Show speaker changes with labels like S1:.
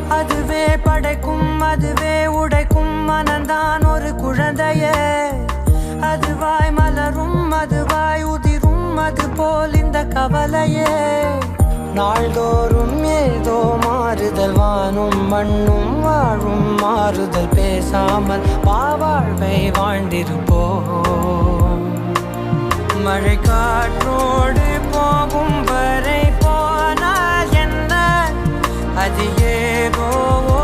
S1: அதுவே படைக்கும் அதுவே உடைக்கும் மனந்தான் ஒரு குழந்தையே. அதுவாய் மலரும் அதுவாய் உதிரும் அது போல் இந்த கவலையே. நாள்தோறும் ஏதோ மாறுதல் வானும் மண்ணும் வாழும் மாறுதல் பேசாமல் வாழ்வை வாழ்ந்திருப்போம். மழை காற்றோடு போகும் வரை போனால் என்ன அது ஏதோ